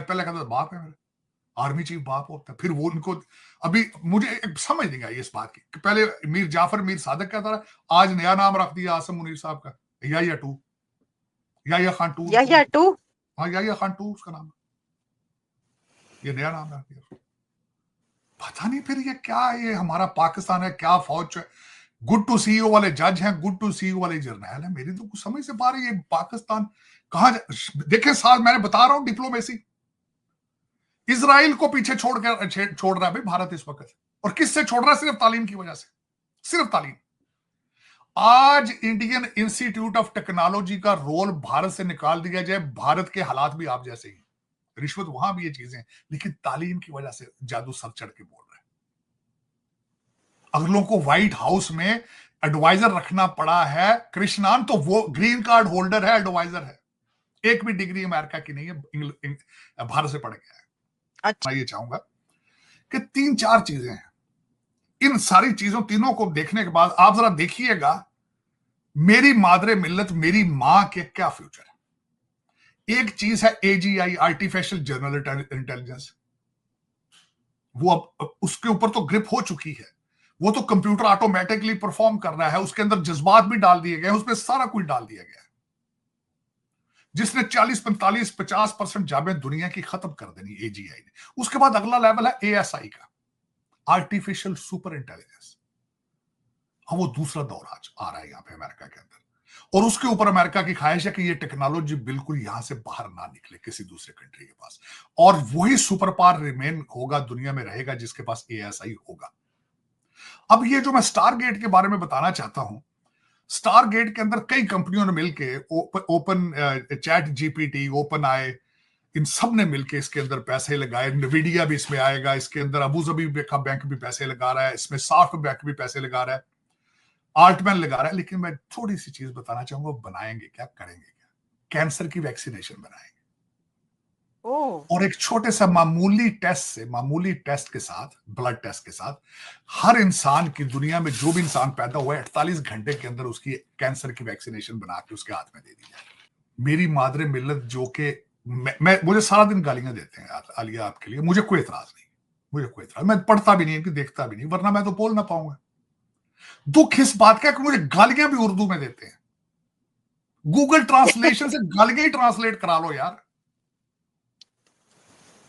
पहले कहता था बाप है मेरा, आर्मी चीफ बाप होता है। फिर वो उनको अभी मुझे समझ नहीं आई इस बात की कि पहले मीर जाफर मीर सादक कहता रहा, आज नया नाम रख दिया आसम मुनीर साहब का, या टू, या खान टू, या टू, हाँ या खान टू उसका नाम, ये नया नाम रख दिया। पता नहीं फिर ये क्या है, ये हमारा पाकिस्तान है क्या फौज है? गुड टू सी यू वाले जज हैं, गुड टू सी यू वाले जर्नैल है। मेरी तो कुछ समझ से पा रही है पाकिस्तान कहां देखे साल, मैंने बता रहा हूं डिप्लोमेसी, इजराइल को पीछे छोड़ रहा है भाई भारत इस वक्त। और किससे छोड़ रहा है? सिर्फ तालीम की वजह से, सिर्फ तालीम। आज इंडियन इंस्टीट्यूट ऑफ टेक्नोलॉजी का रोल भारत से निकाल दिया जाए, भारत के हालात भी आप जैसे ही, रिश्वत वहां भी ये चीजें, लेकिन तालीम की वजह से जादू सर चढ़ के बोल रहे हैं। अगलों को व्हाइट हाउस में एडवाइजर रखना पड़ा है, कृष्णान तो वो ग्रीन कार्ड होल्डर है, एडवाइजर है, एक भी डिग्री अमेरिका की नहीं है, भारत से पढ़ गया है। अच्छा, मैं ये चाहूंगा कि 3-4 चीजें हैं, इन सारी चीजों तीनों को देखने के बाद आप जरा देखिएगा मेरी मादरे मिल्लत, मेरी मां के क्या फ्यूचर है। एक चीज है एजीआई, आर्टिफिशियल जनरल इंटेलिजेंस, वो अब उसके ऊपर तो ग्रिप हो चुकी है, वो तो कंप्यूटर ऑटोमेटिकली परफॉर्म कर रहा है, उसके अंदर जज्बात भी डाल दिए गए, उसमें सारा कुछ डाल दिया गया है, जिसने 40-45-50% जाबे दुनिया की खत्म कर देनी एजीआई ने। उसके बाद अगला लेवल है एएसआई का, आर्टिफिशियल सुपर इंटेलिजेंस। हाँ, वो दूसरा दौर आज आ रहा है यहाँ पे अमेरिका के अंदर, और उसके ऊपर अमेरिका की ख्वाहिश है कि ये टेक्नोलॉजी बिल्कुल यहां से बाहर ना निकले किसी दूसरे कंट्री के पास, और वही सुपर पावर रिमेन होगा, दुनिया में रहेगा जिसके पास एएसआई होगा। अब ये जो मैं स्टार गेट के बारे में बताना चाहता हूं, स्टार गेट के अंदर कई कंपनियों ने मिलके ओपन चैट जीपीटी, ओपन आई, इन सब ने मिलके इसके अंदर पैसे लगाए। नवीडिया भी इसमें आएगा, इसके अंदर अबू धाबी का बैंक भी पैसे लगा रहा है, इसमें साफ बैंक भी पैसे लगा रहा है, आर्टमैन लगा रहा है। लेकिन मैं थोड़ी सी चीज बताना चाहूंगा, बनाएंगे क्या, करेंगे क्या? कैंसर की वैक्सीनेशन बनाएंगे, और एक छोटे सा मामूली टेस्ट के साथ, ब्लड टेस्ट के साथ, हर इंसान की, दुनिया में जो भी इंसान पैदा हुआ है 48 घंटे के अंदर उसकी कैंसर की वैक्सीनेशन बना के उसके हाथ में दे दी जाए। मेरी मादरे मिल्लत जो कि मुझे सारा दिन गालियां देते हैं आलिया आपके लिए, मुझे कोई एतराज नहीं, मुझे कोई एतराज, मैं पढ़ता भी नहीं कि देखता भी नहीं, वरना मैं तो बोल ना पाऊंगा। दुख इस बात का कि मुझे गालियां भी उर्दू में देते हैं, गूगल ट्रांसलेशन से गालियां ही ट्रांसलेट करा लो यार,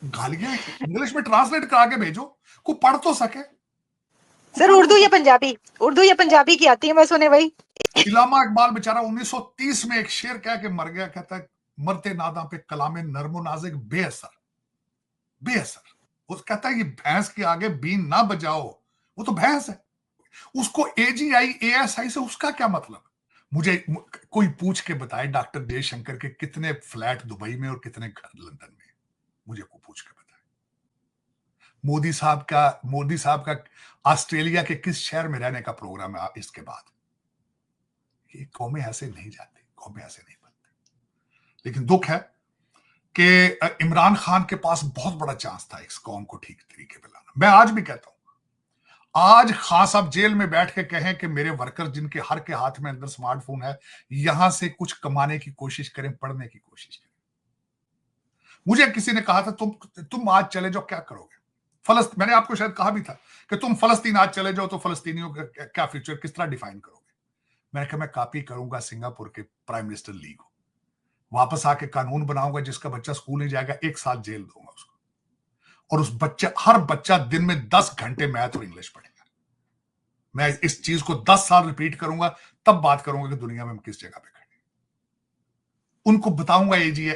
गालियां इंग्लिश में ट्रांसलेट करा के भेजो, को पढ़ तो सके। सर उर्दू या पंजाबी, उर्दू या पंजाबी की आती है मैं सुने भाई। इलामा इकबाल बेचारा 1930 में एक शेर कह के मर गया, कहता है मरते नादा पे कलामे नर्मो नाजिक बेअसर, बेअसर। वो कहता है ये भैंस के आगे बीन ना बजाओ, वो तो भैंस है, उसको एजीआई एएसआई से उसका क्या मतलब? मुझे कोई पूछ के बताए डॉक्टर जयशंकर के कितने फ्लैट दुबई में और कितने घर लंदन में, मुझे को पूछ के बताए। मोदी साहब का ऑस्ट्रेलिया के किस शहर में रहने का प्रोग्राम है इसके बाद? ये कौमें ऐसे नहीं जाती, कौमें ऐसे नहीं बनती। लेकिन दुख है कि इमरान खान के पास बहुत बड़ा चांस था इस कौम को ठीक तरीके पे लाना। मैं आज भी कहता हूं, आज खान साहब जेल में बैठ के कहें कि मेरे वर्कर जिनके हर के हाथ में अंदर स्मार्टफोन है, यहां से कुछ कमाने की कोशिश करें, पढ़ने की कोशिश करें। मुझे किसी ने कहा था तुम आज चले जाओ क्या करोगे? मैंने आपको शायद कहा भी था कि तुम फलस्तीन आज चले जाओ तो फलस्तीनियों का क्या फ्यूचर, किस तरह डिफाइन करोगे? मैंने कहा मैं कॉपी करूंगा सिंगापुर के प्राइम मिनिस्टर ली को, वापस आके कानून बनाऊंगा, जिसका बच्चा स्कूल नहीं जाएगा 1 साल जेल दूंगा उसको, और उस हर बच्चा दिन में 10 घंटे मैथ और इंग्लिश पढ़ेगा। मैं इस चीज को 10 साल रिपीट करूंगा, तब बात करूंगा कि दुनिया में हम किस जगह पे खड़े। उनको बताऊंगा एजी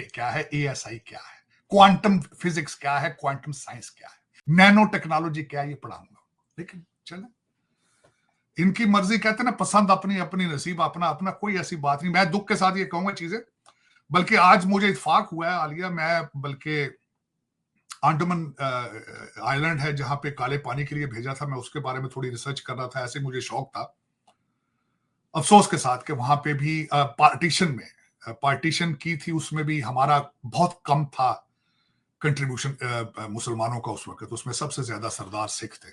क्या है, एएसआई क्या है, क्वांटम फिजिक्स क्या है, क्वांटम साइंस क्या है, नैनो टेक्नोलॉजी क्या है, ये पढ़ाऊंगा। लेकिन चले इनकी मर्जी, कहते ना पसंद अपनी अपनी, नसीब अपना अपना, कोई ऐसी बात नहीं। मैं दुख के साथ ये कहूंगा चीजें, बल्कि आज मुझे इत्तेफाक हुआ है आलिया, मैं बल्कि अंडमान आइलैंड है जहां पे काले पानी के लिए भेजा था, मैं उसके बारे में थोड़ी रिसर्च कर रहा था, ऐसे मुझे शौक था। अफसोस के साथ कि वहां पे भी पार्टीशन की थी, उसमें भी हमारा बहुत कम था कंट्रीब्यूशन मुसलमानों का उस वक्त। उसमें सबसे ज्यादा सरदार सिख थे,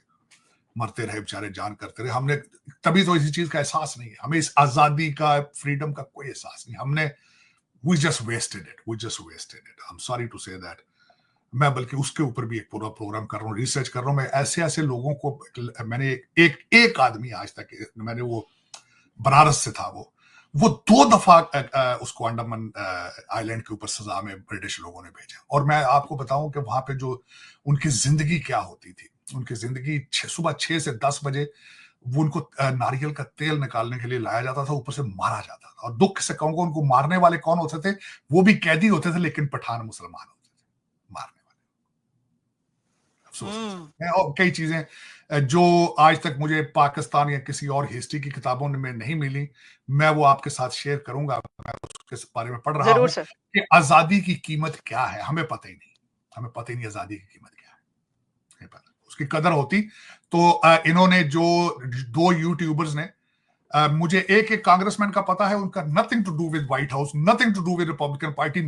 मरते रहे बेचारे, जान करते रहे। हमने तभी तो इसी चीज का एहसास नहीं है, हमें इस आजादी का, फ्रीडम का कोई एहसास नहीं। हमने we just wasted it. I am sorry to say that. मैं बल्कि उसके ऊपर भी एक पूरा प्रोग्राम कर रहा हूँ, रिसर्च कर रहा हूँ। मैं ऐसे ऐसे लोगों को, मैंने एक आदमी आज तक, मैंने वो बनारस से था, वो 2 दफा उसको अंडमान आइलैंड के ऊपर सजा में ब्रिटिश लोगों ने भेजा। और मैं आपको बताऊं कि वहां पे जो उनकी जिंदगी क्या होती थी, उनकी जिंदगी सुबह 6 से 10 बजे वो उनको नारियल का तेल निकालने के लिए लाया जाता था, ऊपर से मारा जाता था। और दुख से कहूंगा, उनको मारने वाले कौन होते थे? वो भी कैदी होते थे, लेकिन पठान मुसलमान होते थे मारने वाले। अफसोस। और कई चीजें जो आज तक मुझे पाकिस्तान या किसी और हिस्ट्री की किताबों में नहीं मिली, मैं वो आपके साथ शेयर करूंगा। मैं उसके बारे में पढ़ रहा हूं जरूर सर। कि आजादी की कीमत क्या है। हमें पता ही नहीं आजादी की कीमत क्या है। नहीं पता। उसकी कदर होती तो इन्होंने जो 2 यूट्यूबर्स ने, मुझे एक कांग्रेसमैन का पता है, उनका nothing to do with White House, nothing to do with Republican party.